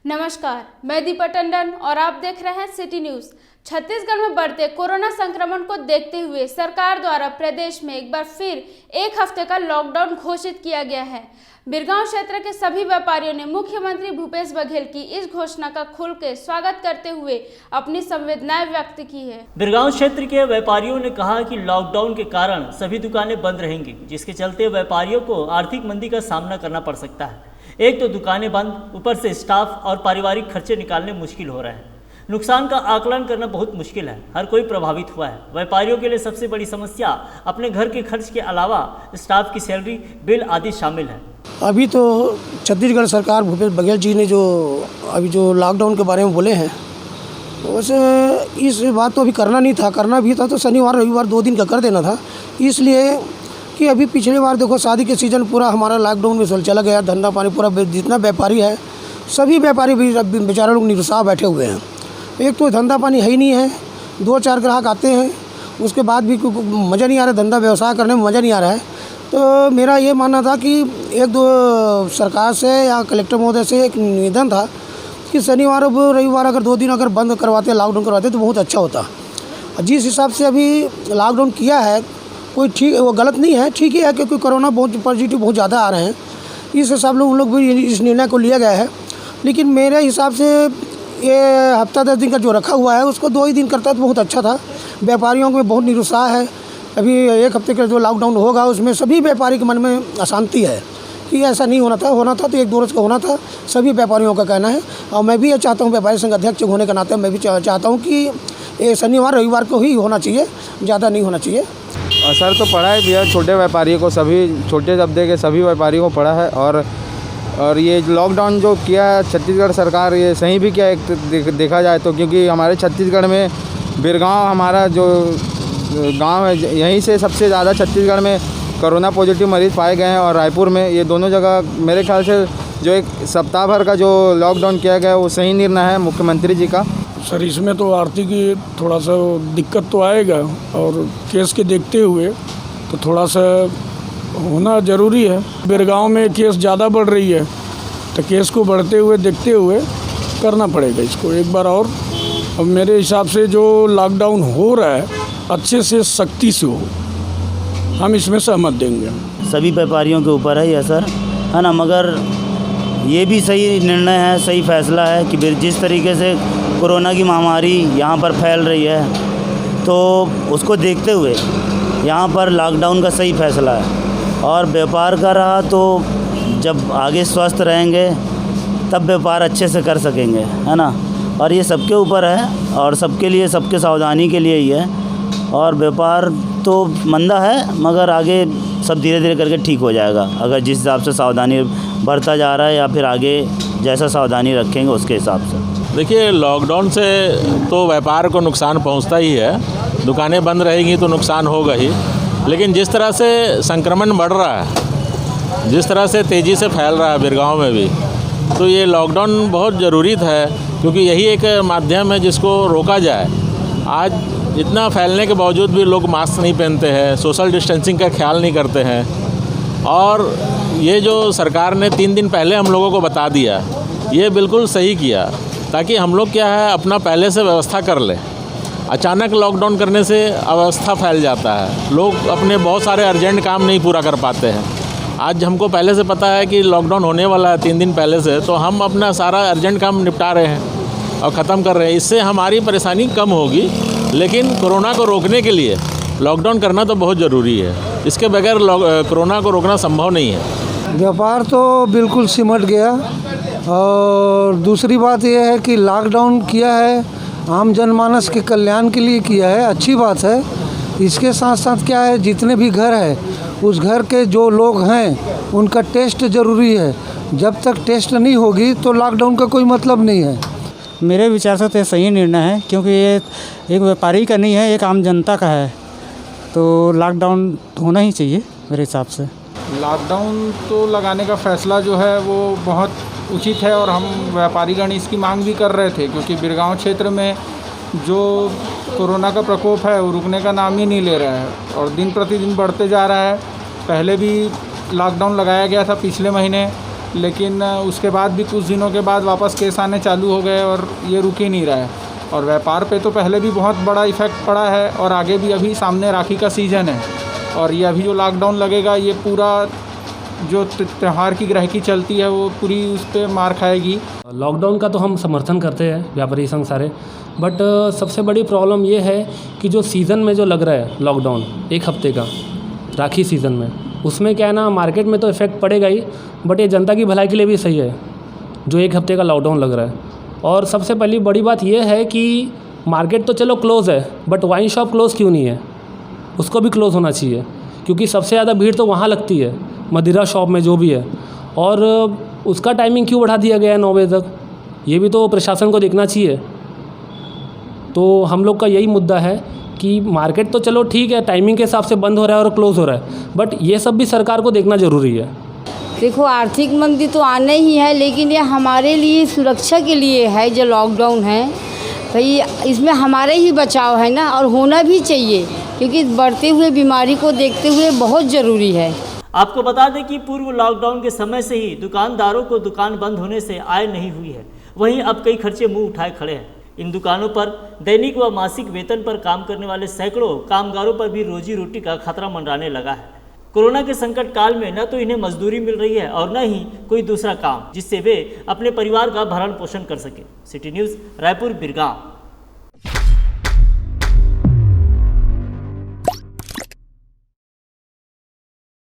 नमस्कार, मैं दीपा टंडन और आप देख रहे हैं सिटी न्यूज। छत्तीसगढ़ में बढ़ते कोरोना संक्रमण को देखते हुए सरकार द्वारा प्रदेश में एक बार फिर एक हफ्ते का लॉकडाउन घोषित किया गया है। बिरगांव क्षेत्र के सभी व्यापारियों ने मुख्यमंत्री भूपेश बघेल की इस घोषणा का खुल के स्वागत करते हुए अपनी संवेदनाएं व्यक्त की है। बिरगांव क्षेत्र के व्यापारियों ने कहा कि लॉकडाउन के कारण सभी दुकानें बंद रहेंगी, जिसके चलते व्यापारियों को आर्थिक मंदी का सामना करना पड़ सकता है। एक तो दुकानें बंद, ऊपर से स्टाफ और पारिवारिक खर्चे निकालने मुश्किल हो रहे हैं। नुकसान का आकलन करना बहुत मुश्किल है। हर कोई प्रभावित हुआ है। व्यापारियों के लिए सबसे बड़ी समस्या अपने घर के खर्च के अलावा स्टाफ की सैलरी, बिल आदि शामिल है। अभी तो छत्तीसगढ़ सरकार भूपेश बघेल जी ने जो लॉकडाउन के बारे में बोले हैं, वैसे इस बात तो अभी करना भी था तो शनिवार रविवार 2 दिन का कर देना था। इसलिए कि अभी पिछले बार देखो शादी के सीज़न पूरा हमारा लॉकडाउन में चला गया। धंधा पानी पूरा, जितना व्यापारी है सभी व्यापारी भी बेचारे लोग निरुत्साह बैठे हुए हैं। एक तो धंधा पानी है ही नहीं है, 2-4 ग्राहक आते हैं, उसके बाद भी मज़ा नहीं आ रहा, धंधा व्यवसाय करने में मज़ा नहीं आ रहा है। तो मेरा ये मानना था कि 1-2 सरकार से या कलेक्टर महोदय से एक निवेदन था कि शनिवार और रविवार अगर 2 दिन अगर बंद करवाते, लॉकडाउन करवाते तो बहुत अच्छा होता। जिस हिसाब से अभी लॉकडाउन किया है कोई ठीक, वो गलत नहीं है, ठीक ही है, क्योंकि कोरोना पॉजिटिव बहुत ज़्यादा आ रहे हैं। इस हिसाब से उन लोग भी इस निर्णय को लिया गया है। लेकिन मेरे हिसाब से ये हफ्ता 10 दिन का जो रखा हुआ है उसको 2 ही दिन करता तो बहुत अच्छा था। व्यापारियों में बहुत निरुत्साह है। अभी 1 हफ्ते का जो लॉकडाउन होगा उसमें सभी व्यापारी के मन में अशांति है कि ऐसा नहीं होना था तो 1-2 रोज़ का होना था। सभी व्यापारियों का कहना है और मैं भी ये चाहता हूँ, व्यापारी संघ अध्यक्ष होने के नाते मैं भी चाहता हूँ कि ये शनिवार रविवार को ही होना चाहिए, ज़्यादा नहीं होना चाहिए। असर तो पड़ा है भैया, छोटे व्यापारियों को, सभी छोटे तबके के सभी व्यापारियों को पड़ा है। और ये लॉकडाउन जो किया है छत्तीसगढ़ सरकार, ये सही भी किया एक देखा जाए तो, क्योंकि हमारे छत्तीसगढ़ में बिरगांव हमारा जो गांव है, यहीं से सबसे ज़्यादा छत्तीसगढ़ में कोरोना पॉजिटिव मरीज़ पाए गए हैं। और रायपुर में, ये दोनों जगह मेरे ख्याल से जो एक सप्ताह भर का जो लॉकडाउन किया गया वो सही निर्णय है मुख्यमंत्री जी का। सर, इसमें तो आर्थिक थोड़ा सा दिक्कत तो आएगा और केस के देखते हुए तो थोड़ा सा होना ज़रूरी है। बिरगांव में केस ज़्यादा बढ़ रही है तो केस को बढ़ते हुए देखते हुए करना पड़ेगा इसको एक बार और। अब मेरे हिसाब से जो लॉकडाउन हो रहा है अच्छे से सख्ती से हो, हम इसमें सहमत देंगे। सभी व्यापारियों के ऊपर है ये असर, है ना, मगर ये भी सही निर्णय है, सही फैसला है कि जिस तरीके से कोरोना की महामारी यहाँ पर फैल रही है तो उसको देखते हुए यहाँ पर लॉकडाउन का सही फैसला है। और व्यापार का रहा तो जब आगे स्वस्थ रहेंगे तब व्यापार अच्छे से कर सकेंगे, है ना। और ये सबके ऊपर है और सबके लिए, सबके सावधानी के लिए ही है। और व्यापार तो मंदा है मगर आगे सब धीरे धीरे करके ठीक हो जाएगा, अगर जिस हिसाब से सावधानी बढ़ता जा रहा है या फिर आगे जैसा सावधानी रखेंगे उसके हिसाब से। देखिए, लॉकडाउन से तो व्यापार को नुकसान पहुंचता ही है, दुकानें बंद रहेंगी तो नुकसान होगा ही। लेकिन जिस तरह से संक्रमण बढ़ रहा है, जिस तरह से तेज़ी से फैल रहा है बिरगांव में भी, तो ये लॉकडाउन बहुत ज़रूरी है, क्योंकि यही एक माध्यम है जिसको रोका जाए। आज इतना फैलने के बावजूद भी लोग मास्क नहीं पहनते हैं, सोशल डिस्टेंसिंग का ख्याल नहीं करते हैं। और ये जो सरकार ने 3 दिन पहले हम लोगों को बता दिया, ये बिल्कुल सही किया, ताकि हम लोग क्या है अपना पहले से व्यवस्था कर लें। अचानक लॉकडाउन करने से अव्यवस्था फैल जाता है, लोग अपने बहुत सारे अर्जेंट काम नहीं पूरा कर पाते हैं। आज हमको पहले से पता है कि लॉकडाउन होने वाला है 3 दिन पहले से, तो हम अपना सारा अर्जेंट काम निपटा रहे हैं और ख़त्म कर रहे हैं। इससे हमारी परेशानी कम होगी। लेकिन कोरोना को रोकने के लिए लॉकडाउन करना तो बहुत ज़रूरी है, इसके बगैर कोरोना को रोकना संभव नहीं है। व्यापार तो बिल्कुल सिमट गया। और दूसरी बात यह है कि लॉकडाउन किया है आम जनमानस के कल्याण के लिए किया है, अच्छी बात है। इसके साथ साथ क्या है, जितने भी घर है उस घर के जो लोग हैं उनका टेस्ट ज़रूरी है। जब तक टेस्ट नहीं होगी तो लॉकडाउन का कोई मतलब नहीं है। मेरे विचार से तो सही निर्णय है, क्योंकि ये एक व्यापारी का नहीं है, एक आम जनता का है, तो लॉकडाउन होना ही चाहिए मेरे हिसाब से। लॉकडाउन तो लगाने का फ़ैसला जो है वो बहुत उचित है और हम व्यापारीगण इसकी मांग भी कर रहे थे, क्योंकि बिरगांव क्षेत्र में जो कोरोना का प्रकोप है वो रुकने का नाम ही नहीं ले रहा है और दिन प्रतिदिन बढ़ते जा रहा है। पहले भी लॉकडाउन लगाया गया था पिछले महीने, लेकिन उसके बाद भी कुछ दिनों के बाद वापस केस आने चालू हो गए और ये रुक ही नहीं रहा है। और व्यापार पे तो पहले भी बहुत बड़ा इफ़ेक्ट पड़ा है और आगे भी अभी सामने राखी का सीज़न है और ये अभी जो लॉकडाउन लगेगा ये पूरा जो त्यौहार की ग्राहकी चलती है वो पूरी उस पर मार खाएगी। लॉकडाउन का तो हम समर्थन करते हैं व्यापारी संघ सारे, बट सबसे बड़ी प्रॉब्लम ये है कि जो सीज़न में जो लग रहा है लॉकडाउन 1 हफ्ते का राखी सीज़न में, उसमें क्या है ना, मार्केट में तो इफ़ेक्ट पड़ेगा ही, बट ये जनता की भलाई के लिए भी सही है जो 1 हफ्ते का लॉकडाउन लग रहा है। और सबसे पहली बड़ी बात ये है कि मार्केट तो चलो क्लोज़ है, बट वाइन शॉप क्लोज़ क्यों नहीं है, उसको भी क्लोज़ होना चाहिए, क्योंकि सबसे ज़्यादा भीड़ तो वहाँ लगती है मदिरा शॉप में जो भी है। और उसका टाइमिंग क्यों बढ़ा दिया गया है 9 बजे तक, ये भी तो प्रशासन को देखना चाहिए। तो हम लोग का यही मुद्दा है कि मार्केट तो चलो ठीक है टाइमिंग के हिसाब से बंद हो रहा है और क्लोज़ हो रहा है, बट ये सब भी सरकार को देखना ज़रूरी है। देखो आर्थिक मंदी तो आने ही है, लेकिन ये हमारे लिए सुरक्षा के लिए है जो लॉकडाउन है भाई, इसमें हमारे ही बचाव है ना, और होना भी चाहिए क्योंकि बढ़ते हुए बीमारी को देखते हुए बहुत ज़रूरी है। आपको बता दें कि पूर्व लॉकडाउन के समय से ही दुकानदारों को दुकान बंद होने से आय नहीं हुई है, वहीं अब कई खर्चे मुंह उठाए खड़े हैं। इन दुकानों पर दैनिक व मासिक वेतन पर काम करने वाले सैकड़ों कामगारों पर भी रोजी रोटी का खतरा मंडराने लगा है। कोरोना के संकट काल में न तो इन्हें मजदूरी मिल रही है और न ही कोई दूसरा काम जिससे वे अपने परिवार का भरण पोषण कर सके। City news Raipur Birgaon.